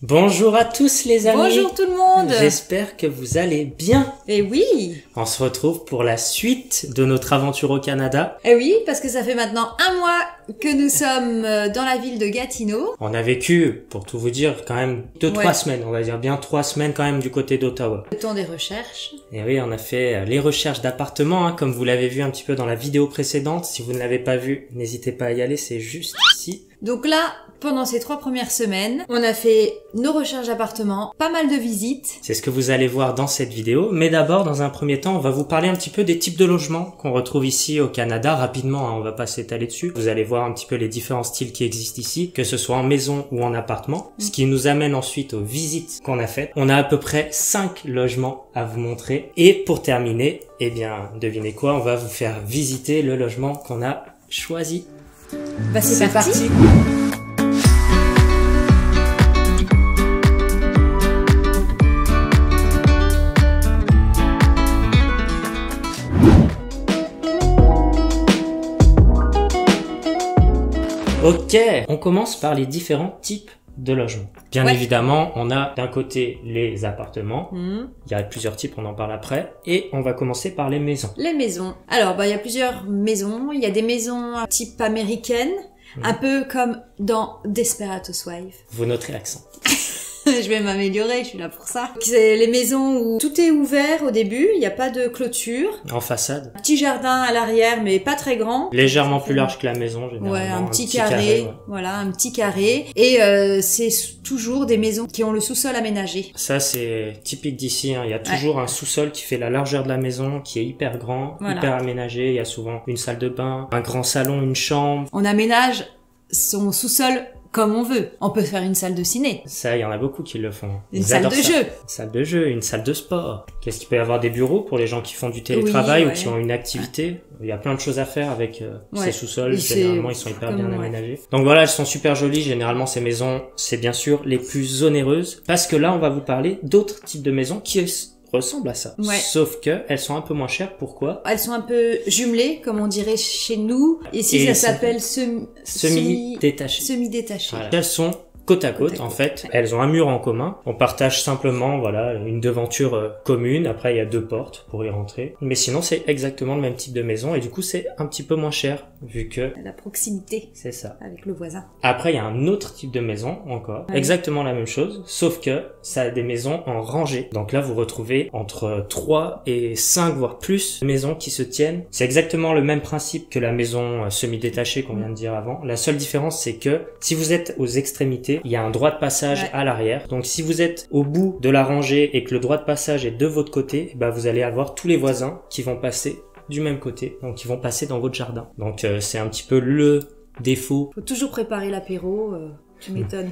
Bonjour à tous les amis. Bonjour tout le monde. J'espère que vous allez bien. Et oui. On se retrouve pour la suite de notre aventure au Canada. Et oui, parce que ça fait maintenant un mois que nous sommes dans la ville de Gatineau. On a vécu, pour tout vous dire, quand même 2-3 semaines, on va dire bien 3 semaines quand même du côté d'Ottawa. Le temps des recherches. Et oui, on a fait les recherches d'appartements, comme vous l'avez vu un petit peu dans la vidéo précédente. Si vous ne l'avez pas vu, n'hésitez pas à y aller, c'est juste ici. Donc là, pendant ces 3 premières semaines, on a fait nos recherches d'appartements, pas mal de visites. C'est ce que vous allez voir dans cette vidéo. Mais d'abord, dans un premier temps, on va vous parler un petit peu des types de logements qu'on retrouve ici au Canada. Rapidement, on va pas s'étaler dessus. Vous allez voir un petit peu les différents styles qui existent ici, que ce soit en maison ou en appartement. Ce qui nous amène ensuite aux visites qu'on a faites. On a à peu près 5 logements à vous montrer. Et pour terminer, eh bien, devinez quoi, on va vous faire visiter le logement qu'on a choisi. Bah c'est parti. Ok, on commence par les différents types de logements. Bien évidemment, on a d'un côté les appartements, il y a plusieurs types, on en parle après, et on va commencer par les maisons. Les maisons. Alors, il y a plusieurs maisons. Il y a des maisons type américaine, un peu comme dans Desperate Housewives. Vous noterez l'accent. Je vais m'améliorer, je suis là pour ça. C'est les maisons où tout est ouvert au début, il n'y a pas de clôture. En façade. Un petit jardin à l'arrière, mais pas très grand. Légèrement plus large que la maison, généralement. Ouais, un petit carré. Ouais. Voilà, un petit carré. Et c'est toujours des maisons qui ont le sous-sol aménagé. Ça, c'est typique d'ici. Il y a toujours un sous-sol qui fait la largeur de la maison, qui est hyper grand, hyper aménagé. Il y a souvent une salle de bain, un grand salon, une chambre. On aménage son sous-sol comme on veut. On peut faire une salle de ciné. Ça, il y en a beaucoup qui le font. Une salle de jeu. Une salle de jeu, une salle de sport. Qu'est-ce qu'il peut y avoir? Des bureaux pour les gens qui font du télétravail ou qui ont une activité. Il y a plein de choses à faire avec ces sous-sols. Généralement, ils sont hyper bien aménagés. Donc voilà, elles sont super jolies. Généralement, ces maisons, c'est bien sûr les plus onéreuses. Parce que là, on va vous parler d'autres types de maisons qui ressemblent à ça. Sauf que elles sont un peu moins chères. Pourquoi? Elles sont un peu jumelées, comme on dirait chez nous. Ici, ça s'appelle semi-détachées. Semi-détachées. Voilà. Elles sont côte à côte, en fait. Elles ont un mur en commun. On partage simplement, voilà, une devanture commune. Après, il y a 2 portes pour y rentrer. Mais sinon, c'est exactement le même type de maison. Et du coup, c'est un petit peu moins cher, vu que... La proximité. C'est ça. Avec le voisin. Après, il y a un autre type de maison, encore. Exactement la même chose. Sauf que ça a des maisons en rangée. Donc là, vous retrouvez entre 3 et 5, voire plus, de maisons qui se tiennent. C'est exactement le même principe que la maison semi-détachée qu'on vient de dire avant. La seule différence, c'est que si vous êtes aux extrémités, il y a un droit de passage à l'arrière. Donc si vous êtes au bout de la rangée et que le droit de passage est de votre côté, bah vous allez avoir tous les voisins qui vont passer du même côté, donc qui vont passer dans votre jardin. Donc c'est un petit peu le défaut. Faut toujours préparer l'apéro, tu m'étonnes.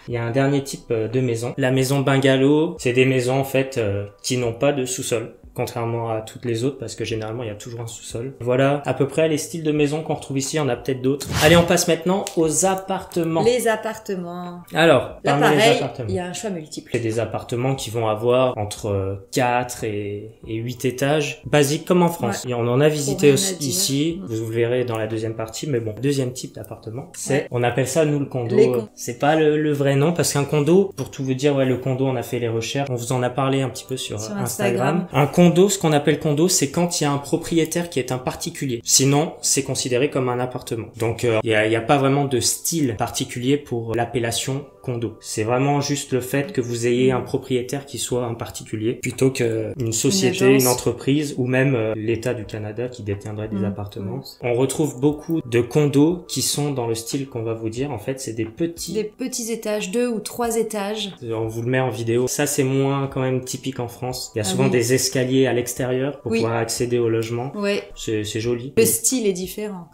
Il y a un dernier type de maison. La maison bungalow, c'est des maisons en fait qui n'ont pas de sous-sol. Contrairement à toutes les autres, parce que généralement, il y a toujours un sous-sol. Voilà à peu près les styles de maisons qu'on retrouve ici. Il y en a peut-être d'autres. Allez, on passe maintenant aux appartements. Les appartements. Alors, là, parmi pareil, les appartements, il y a un choix multiple. C'est des appartements qui vont avoir entre 4 et 8 étages. Basique comme en France. Et on en a visité ici. Vous verrez dans la deuxième partie. Mais bon, deuxième type d'appartement, c'est, on appelle ça, nous, le condo. C'est pas le vrai nom, parce qu'un condo, pour tout vous dire, le condo, on a fait les recherches. On vous en a parlé un petit peu sur Instagram. Un condo, ce qu'on appelle condo, c'est quand il y a un propriétaire qui est un particulier. Sinon, c'est considéré comme un appartement. Donc, il y a pas vraiment de style particulier pour l'appellation condo. C'est vraiment juste le fait que vous ayez un propriétaire qui soit un particulier, plutôt qu'une société, une entreprise, ou même l'État du Canada qui détiendrait des appartements. On retrouve beaucoup de condos qui sont dans le style qu'on va vous dire. En fait, c'est des petits étages, 2 ou 3 étages. On vous le met en vidéo. Ça, c'est moins quand même typique en France. Il y a souvent des escaliers à l'extérieur pour pouvoir accéder au logement. C'est joli. Le style est différent.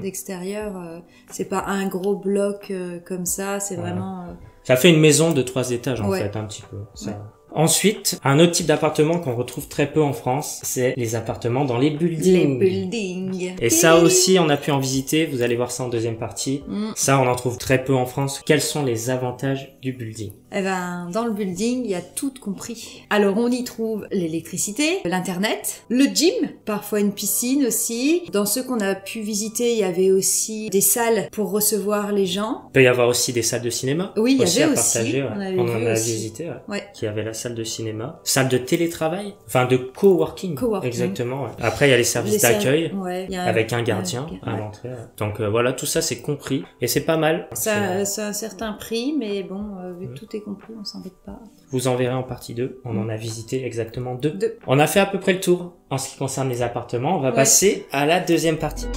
D'extérieur, c'est pas un gros bloc comme ça, c'est vraiment... Ça fait une maison de 3 étages en fait, un petit peu. Ça, Ensuite, un autre type d'appartement qu'on retrouve très peu en France, c'est les appartements dans les buildings. Les buildings. Et ça aussi, on a pu en visiter. Vous allez voir ça en deuxième partie. Ça, on en trouve très peu en France. Quels sont les avantages du building? Eh ben, dans le building, il y a tout compris. Alors, on y trouve l'électricité, l'internet, le gym, parfois une piscine aussi. Dans ceux qu'on a pu visiter, il y avait aussi des salles pour recevoir les gens. Il peut y avoir aussi des salles de cinéma. Oui, il y aussi avait à aussi. partager, ouais. On en a visité, ouais. Ouais. Qui avait la salle de cinéma, salle de télétravail, enfin de coworking. Exactement. Ouais. Après, il y a les services d'accueil avec un gardien à l'entrée. Ouais. Donc voilà, tout ça c'est compris et c'est pas mal. Ça, c'est un certain prix, mais bon, vu que tout est compris, on s'embête pas. Vous en verrez en partie 2. On en a visité exactement 2. On a fait à peu près le tour en ce qui concerne les appartements. On va passer à la deuxième partie.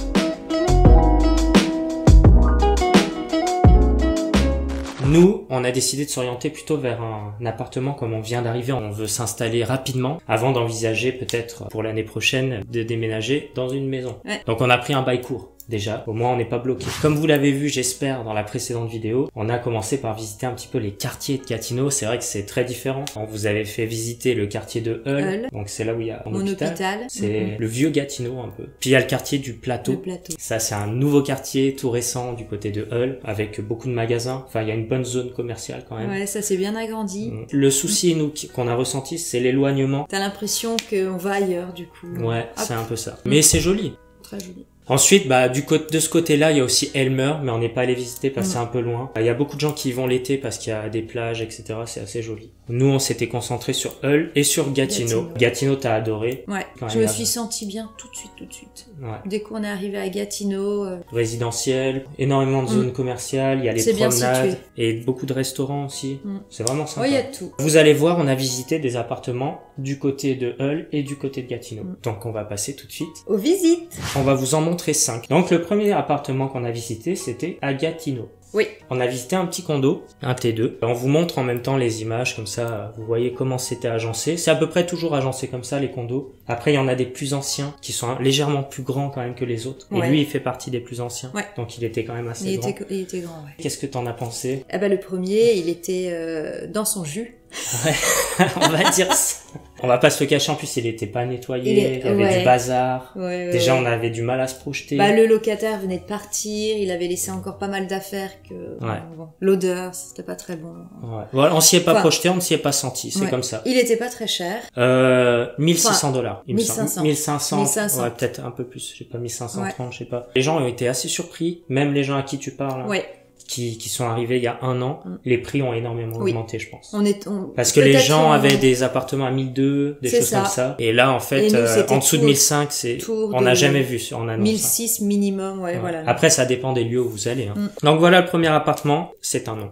Nous, on a décidé de s'orienter plutôt vers un appartement comme on vient d'arriver. On veut s'installer rapidement avant d'envisager peut-être pour l'année prochaine de déménager dans une maison. Ouais. Donc on a pris un bail court. Déjà, au moins on n'est pas bloqué. Comme vous l'avez vu, j'espère, dans la précédente vidéo, on a commencé par visiter un petit peu les quartiers de Gatineau. C'est vrai que c'est très différent. On vous avait fait visiter le quartier de Hull. Donc c'est là où il y a mon hôpital. C'est le vieux Gatineau un peu. Puis il y a le quartier du Plateau. Ça c'est un nouveau quartier tout récent du côté de Hull avec beaucoup de magasins. Enfin il y a une bonne zone commerciale quand même. Ouais, ça s'est bien agrandi. Le souci nous qu'on a ressenti, c'est l'éloignement. T'as l'impression qu'on va ailleurs du coup. Ouais, c'est un peu ça. Mais c'est joli. Très joli. Ensuite, de ce côté-là, il y a aussi Elmer, mais on n'est pas allé visiter parce que c'est un peu loin. Il y a beaucoup de gens qui y vont l'été parce qu'il y a des plages, etc. C'est assez joli. Nous, on s'était concentré sur Hull et sur Gatineau. Gatineau, t'as adoré. Ouais. Je me suis sentie bien tout de suite. Ouais. Dès qu'on est arrivé à Gatineau. Résidentiel, énormément de zones commerciales, il y a les promenades et beaucoup de restaurants aussi. C'est vraiment sympa. Ouais, il y a tout. Vous allez voir, on a visité des appartements du côté de Hull et du côté de Gatineau. Donc, on va passer tout de suite aux visites. On va vous en montrer 5. Donc, le premier appartement qu'on a visité, c'était à Gatineau. Oui. On a visité un petit condo, un T2. On vous montre en même temps les images, comme ça, vous voyez comment c'était agencé. C'est à peu près toujours agencé comme ça, les condos. Après, il y en a des plus anciens, qui sont légèrement plus grands quand même que les autres. Et lui, il fait partie des plus anciens. Ouais. Donc, il était quand même assez grand. Il était grand, ouais. Qu'est-ce que t'en as pensé? Eh ben, le premier, il était dans son jus. Ouais, on va dire ça. On va pas se le cacher, en plus il était pas nettoyé, il y avait du bazar. Déjà on avait du mal à se projeter. Le locataire venait de partir, il avait laissé encore pas mal d'affaires que bon, l'odeur, c'était pas très bon. Voilà, on s'y est pas projeté, on ne s'y est pas senti, c'est comme ça. Il était pas très cher. $1 600, il me 1500. semble. 1500. Ouais, peut-être un peu plus, je sais pas, 1530, je sais pas. Les gens ont été assez surpris, même les gens à qui tu parles. Ouais. Qui sont arrivés il y a 1 an, les prix ont énormément augmenté, je pense. Parce que les gens avaient des appartements à 1200, des choses comme ça. Et là, en fait, en dessous de 1500, on n'a jamais vu en annonce. 1006 minimum, voilà. Après, ça dépend des lieux où vous allez. Donc voilà, le premier appartement, c'est un non.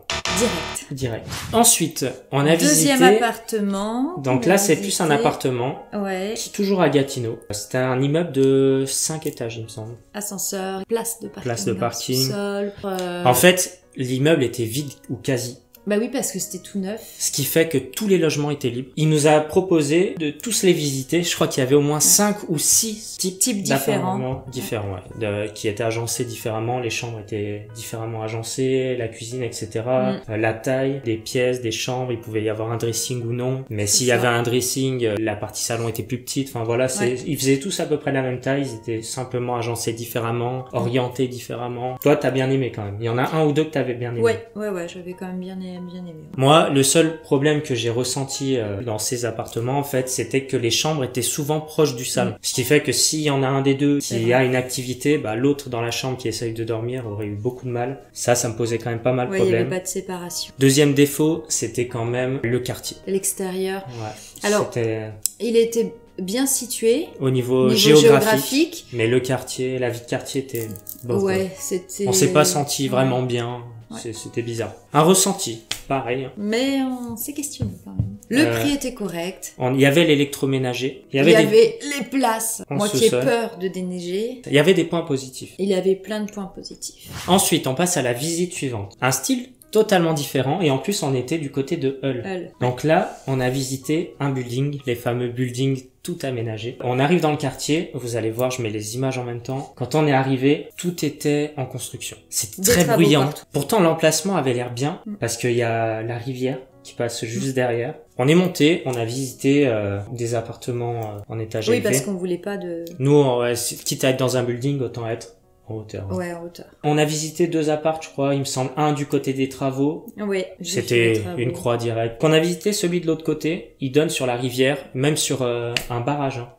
Direct. Ensuite, on a visité... Deuxième appartement. Donc là, c'est plus un appartement. Ouais. Qui est toujours à Gatineau. C'était un immeuble de 5 étages, il me semble. Ascenseur, place de parking. Sol, En fait, l'immeuble était vide ou quasi. Bah oui, parce que c'était tout neuf. Ce qui fait que tous les logements étaient libres. Il nous a proposé de tous les visiter. Je crois qu'il y avait au moins 5 ou 6 types différents. Qui étaient agencés différemment. Les chambres étaient différemment agencées, la cuisine, etc. La taille des pièces, des chambres. Il pouvait y avoir un dressing ou non. Mais s'il y avait un dressing, la partie salon était plus petite. Enfin voilà, ils faisaient tous à peu près la même taille. Ils étaient simplement agencés différemment, orientés différemment. Toi, t'as bien aimé quand même. Il y en a un ou deux que t'avais bien aimé. Ouais, j'avais quand même bien aimé. Moi, le seul problème que j'ai ressenti dans ces appartements, en fait, c'était que les chambres étaient souvent proches du salon. Ce qui fait que s'il y en a un des deux qui a une activité, l'autre dans la chambre qui essaye de dormir aurait eu beaucoup de mal. Ça me posait quand même pas mal de problèmes. Il n'y avait pas de séparation. Deuxième défaut, c'était quand même le quartier. L'extérieur. Ouais. Alors, il était bien situé au niveau géographique, mais le quartier, la vie de quartier était on s'est pas senti vraiment bien. C'était bizarre. Un ressenti, pareil. Mais on s'est questionné quand même. Le prix était correct. Il y avait l'électroménager. Il y avait les places. Moi qui ai peur de déneiger. Il y avait des points positifs. Il y avait plein de points positifs. Ensuite, on passe à la visite suivante. Un style totalement différent, et en plus on était du côté de Hull. Donc là, on a visité un building, les fameux buildings tout aménagés. On arrive dans le quartier, vous allez voir, je mets les images en même temps. Quand on est arrivé, tout était en construction. C'était très bruyant. Pourtant, l'emplacement avait l'air bien, parce qu'il y a la rivière qui passe juste derrière. On est monté, on a visité des appartements en étage élevé. Oui, parce qu'on voulait pas de... Nous, quitte à être dans un building, autant être en hauteur. Ouais, en hauteur. On a visité 2 apparts, je crois, il me semble. Un du côté des travaux. Oui. C'était une croix directe. Quand on a visité celui de l'autre côté, il donne sur la rivière, même sur un barrage. Hein.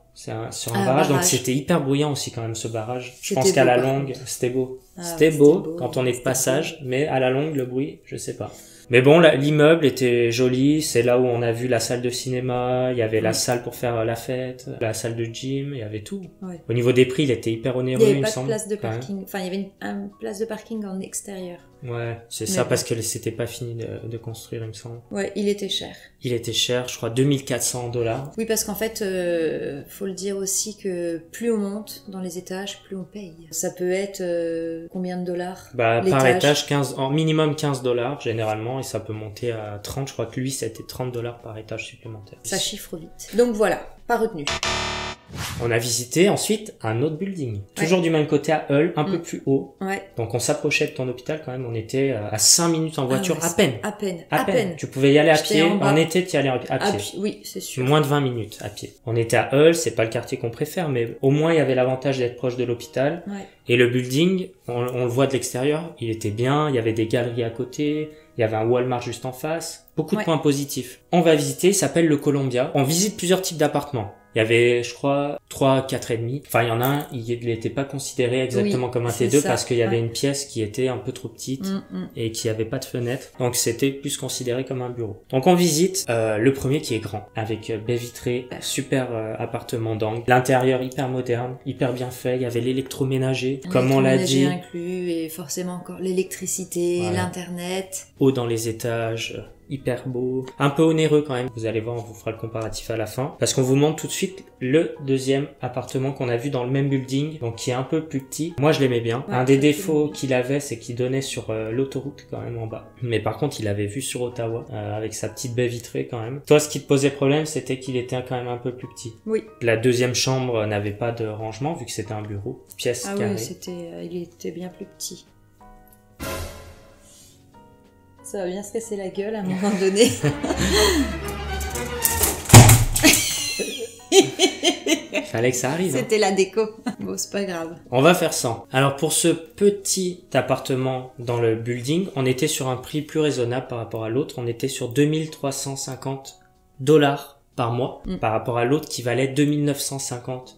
Sur un barrage, donc c'était hyper bruyant aussi quand même ce barrage. Je pense qu'à la longue, c'était beau. C'était beau quand on est de passage, mais à la longue, le bruit, je sais pas. Mais bon, l'immeuble était joli, c'est là où on a vu la salle de cinéma, il y avait la salle pour faire la fête, la salle de gym, il y avait tout. Ouais. Au niveau des prix, il était hyper onéreux, il me semble. Il n'y avait pas de place de parking, enfin il y avait une place de parking en extérieur. Ouais, c'est ça, parce que c'était pas fini de construire, il me semble. Ouais, il était cher. Il était cher, je crois, $2400. Oui, parce qu'en fait, faut le dire aussi que plus on monte dans les étages, plus on paye. Ça peut être combien de dollars? Bah, par étage, en minimum $15, généralement, et ça peut monter à 30. Je crois que lui, c'était $30 par étage supplémentaire. Ça chiffre vite. Donc voilà, pas retenu. On a visité ensuite un autre building, toujours du même côté à Hull, un peu plus haut. Ouais. Donc on s'approchait de ton hôpital quand même, on était à 5 minutes en voiture, à peine. À peine. Tu pouvais y aller à pied, en été tu y allais à pied. Oui, c'est sûr. Moins de 20 minutes à pied. On était à Hull, c'est pas le quartier qu'on préfère, mais au moins il y avait l'avantage d'être proche de l'hôpital. Ouais. Et le building, on le voit de l'extérieur, il était bien, il y avait des galeries à côté, il y avait un Walmart juste en face, beaucoup de points positifs. On va visiter, il s'appelle le Columbia. On visite plusieurs types d'appartements. Il y avait, je crois, 3, 4,5. Enfin, il y en a un, il n'était pas considéré exactement comme un T2 parce qu'il y avait une pièce qui était un peu trop petite et qui avait pas de fenêtre. Donc, c'était plus considéré comme un bureau. Donc, on visite le premier qui est grand, avec baie vitrée, super appartement d'angle. L'intérieur hyper moderne, hyper bien fait. Il y avait l'électroménager, comme on l'a dit. Inclus et forcément encore l'électricité, l'internet. Haut dans les étages. Hyper beau, un peu onéreux quand même. Vous allez voir, on vous fera le comparatif à la fin. Parce qu'on vous montre tout de suite le deuxième appartement qu'on a vu dans le même building, donc qui est un peu plus petit. Moi, je l'aimais bien. Un des défauts qu'il avait, c'est qu'il donnait sur l'autoroute quand même en bas. Mais par contre, il avait vue sur Ottawa, avec sa petite baie vitrée quand même. Toi, ce qui te posait problème, c'était qu'il était quand même un peu plus petit. Oui. La deuxième chambre n'avait pas de rangement, vu que c'était un bureau. Pièce carrée. Oui, il était bien plus petit. Ça va bien se casser la gueule à un moment donné. Fallait que ça arrive. C'était la déco. Bon, c'est pas grave. On va faire 100. Alors pour ce petit appartement dans le building, on était sur un prix plus raisonnable par rapport à l'autre. On était sur $2350 par mois par rapport à l'autre qui valait $2950.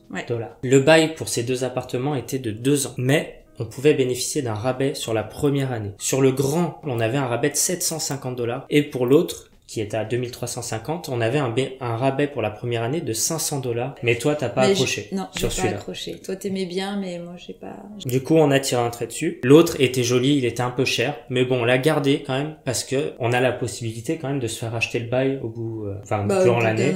Le bail pour ces 2 appartements était de 2 ans. Mais on pouvait bénéficier d'un rabais sur la première année. Sur le grand, on avait un rabais de $750 et pour l'autre, qui était à 2350, on avait un rabais pour la première année de $500. Mais toi, t'as pas accroché sur celui-là. Non, j'ai pas accroché. Toi, t'aimais bien, mais moi, j'ai pas... Du coup, on a tiré un trait dessus. L'autre était joli, il était un peu cher. Mais bon, on l'a gardé quand même parce que on a la possibilité quand même de se faire acheter le bail au bout, durant l'année.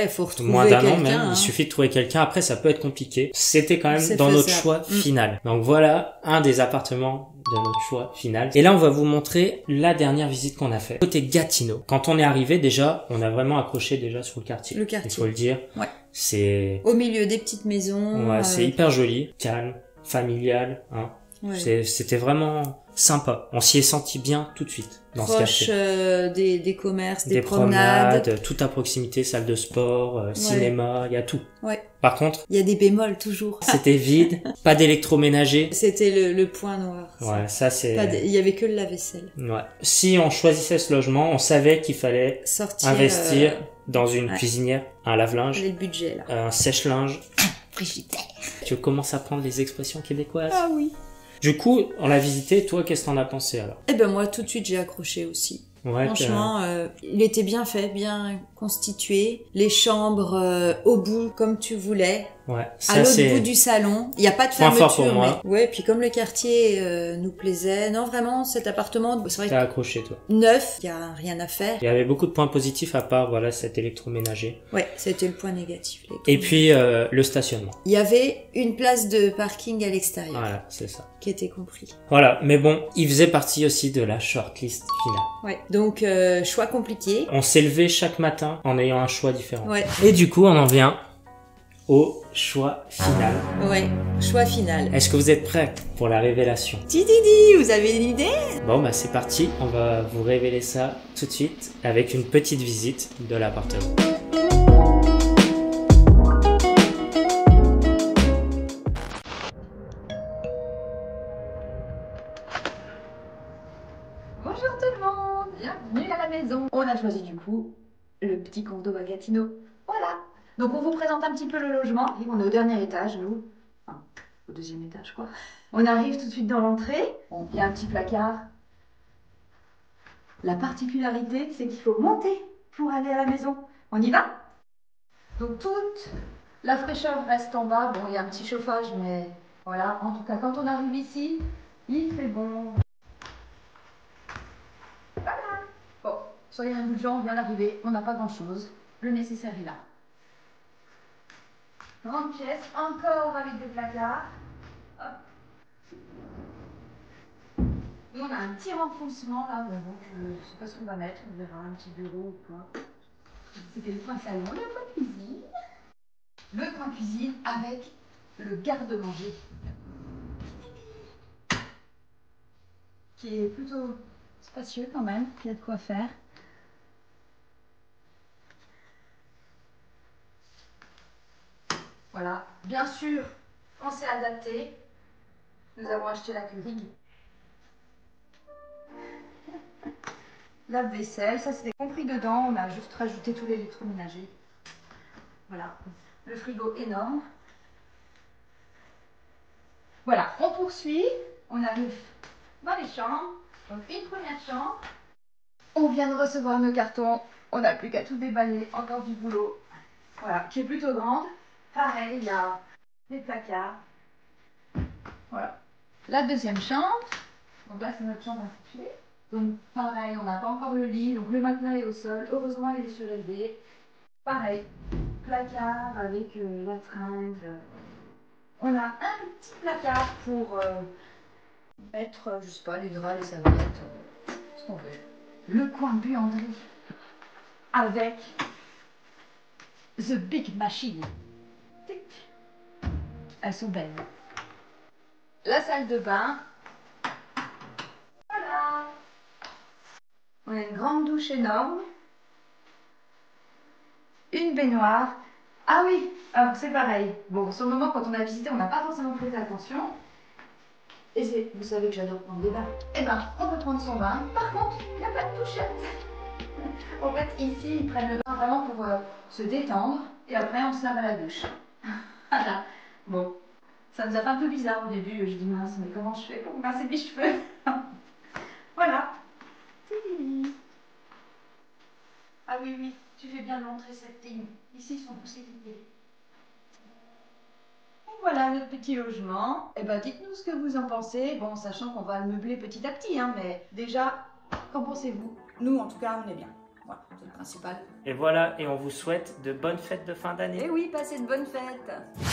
Faut retrouver moins d'un an même. Il suffit de trouver quelqu'un. Après, ça peut être compliqué. C'était quand même dans notre choix final. Donc voilà, un des appartements de notre choix final. Et là, on va vous montrer la dernière visite qu'on a fait. Côté Gatineau. Quand on est arrivé, déjà, on a vraiment accroché déjà sur le quartier. Il faut le dire. Ouais. C'est... Au milieu des petites maisons. Ouais, c'est hyper joli. Calme, familial, hein. Ouais. C'était vraiment sympa. On s'y est senti bien tout de suite dans ce quartier. Des commerces, des promenades. Tout à proximité, salle de sport, cinéma, il y a tout. Ouais. Par contre, il y a des bémols toujours. C'était vide, pas d'électroménager. C'était le point noir. Ouais, ça c'est... Il y avait que le lave-vaisselle. Ouais. Si on choisissait ce logement, on savait qu'il fallait investir dans une cuisinière, un lave-linge, le budget là, un sèche-linge, frigidaire. Tu commences à prendre les expressions québécoises. Ah oui. Du coup, on l'a visité. Toi, qu'est-ce que t'en as pensé alors? Eh ben moi, tout de suite, j'ai accroché aussi. Ouais, franchement, il était bien fait, bien constitué. Les chambres au bout, comme tu voulais. Ouais, ça, à l'autre bout du salon. Il n'y a pas de fermeture. Pour moi. Mais... Ouais, puis comme le quartier nous plaisait, non vraiment, cet appartement, c'est vrai. T'as accroché toi. Neuf, il y a rien à faire. Il y avait beaucoup de points positifs à part cet électroménager. Ouais, c'était le point négatif. Et puis le stationnement. Il y avait une place de parking à l'extérieur. Voilà, c'est ça. Qui était compris. Voilà, mais bon, il faisait partie aussi de la shortlist finale. Ouais, donc choix compliqué. On s'est levé chaque matin en ayant un choix différent. Ouais. Et du coup, on en vient au choix final. Ouais, choix final. Est-ce que vous êtes prêts pour la révélation? Didi, vous avez une idée? Bon bah c'est parti, on va vous révéler ça tout de suite avec une petite visite de l'appartement. Bonjour tout le monde, bienvenue à la maison. On a choisi du coup le petit condo à Gatineau. Voilà. Donc on vous présente un petit peu le logement. On est au dernier étage, nous. Enfin, au deuxième étage quoi. On arrive tout de suite dans l'entrée. Bon, il y a un petit placard. La particularité, c'est qu'il faut monter pour aller à la maison. On y va? Donc toute la fraîcheur reste en bas. Bon, il y a un petit chauffage, mais voilà. En tout cas, quand on arrive ici, il fait bon. Bon, soyez indulgents, on vient d'arriver, on n'a pas grand chose. Le nécessaire est là. Grande pièce, encore avec des placards. Hop. Nous, on a un petit renfoncement là, mais bon, je ne sais pas ce qu'on va mettre, on verra un petit bureau ou quoi. C'était le coin salon, le coin cuisine. Le coin cuisine avec le garde-manger. Qui est plutôt spacieux quand même, il y a de quoi faire. Voilà, bien sûr, on s'est adapté. Nous avons acheté la Keurig. Lave-vaisselle, ça c'était compris dedans, on a juste rajouté tout l'électroménager. Voilà, le frigo énorme. Voilà, on poursuit, on arrive dans les chambres. Donc une première chambre. On vient de recevoir nos cartons, on n'a plus qu'à tout déballer, encore du boulot. Voilà, qui est plutôt grande. Pareil, il y a des placards. Voilà. La deuxième chambre. Donc là, c'est notre chambre à coucher. Donc pareil, on n'a pas encore le lit. Donc le matelas est au sol. Heureusement, il est surélevé. Pareil, placard avec la tringle. On a un petit placard pour mettre, je sais pas, les draps, les serviettes, ce qu'on veut. Le coin buanderie avec The Big Machine. Elles sont belles. La salle de bain. Voilà. On a une grande douche énorme. Une baignoire. Ah oui, alors c'est pareil. Bon, sur le moment, quand on a visité, on n'a pas forcément prêté attention. Et vous savez que j'adore prendre des bains. Eh ben, on peut prendre son bain. Par contre, il n'y a pas de douchette. En fait, ici, ils prennent le bain vraiment pour se détendre. Et après, on se lave à la douche. Voilà. Bon. Ça nous a fait un peu bizarre au début. Je dis, mince, mais comment je fais pour me pincer mes cheveux? Voilà. Ah oui, oui, tu fais bien de montrer cette ligne. Ici, ils sont tous équipés. Voilà notre petit logement. Eh ben, dites-nous ce que vous en pensez. Bon, sachant qu'on va le meubler petit à petit, hein, mais déjà, qu'en pensez-vous? Nous, en tout cas, on est bien. Voilà, c'est le principal. Et voilà, et on vous souhaite de bonnes fêtes de fin d'année. Eh oui, passez de bonnes fêtes.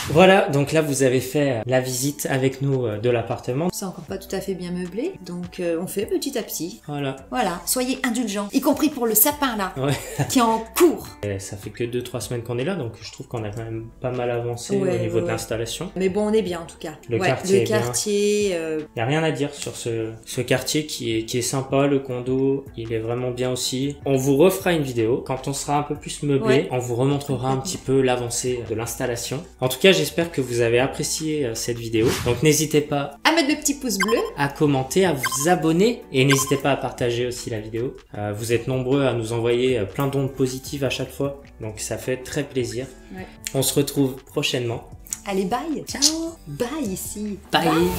Voilà, donc là vous avez fait la visite avec nous de l'appartement. C'est encore pas tout à fait bien meublé, donc on fait petit à petit. Voilà. Voilà, soyez indulgents, y compris pour le sapin là, Ouais. qui est en cours. Et ça fait que 2-3 semaines qu'on est là, donc je trouve qu'on a quand même pas mal avancé au niveau de l'installation. Mais bon, on est bien en tout cas. Le quartier est bien. Y a rien à dire sur ce quartier qui est sympa, le condo, il est vraiment bien aussi. On vous refera une vidéo quand on sera un peu plus meublé, on vous remontrera un petit peu l'avancée de l'installation. En tout cas, j'espère que vous avez apprécié cette vidéo. Donc n'hésitez pas à mettre le petit pouce bleu, à commenter, à vous abonner et n'hésitez pas à partager aussi la vidéo. Vous êtes nombreux à nous envoyer plein d'ondes positives à chaque fois, donc ça fait très plaisir. On se retrouve prochainement. Allez, bye. Ciao. Bye ici. Bye.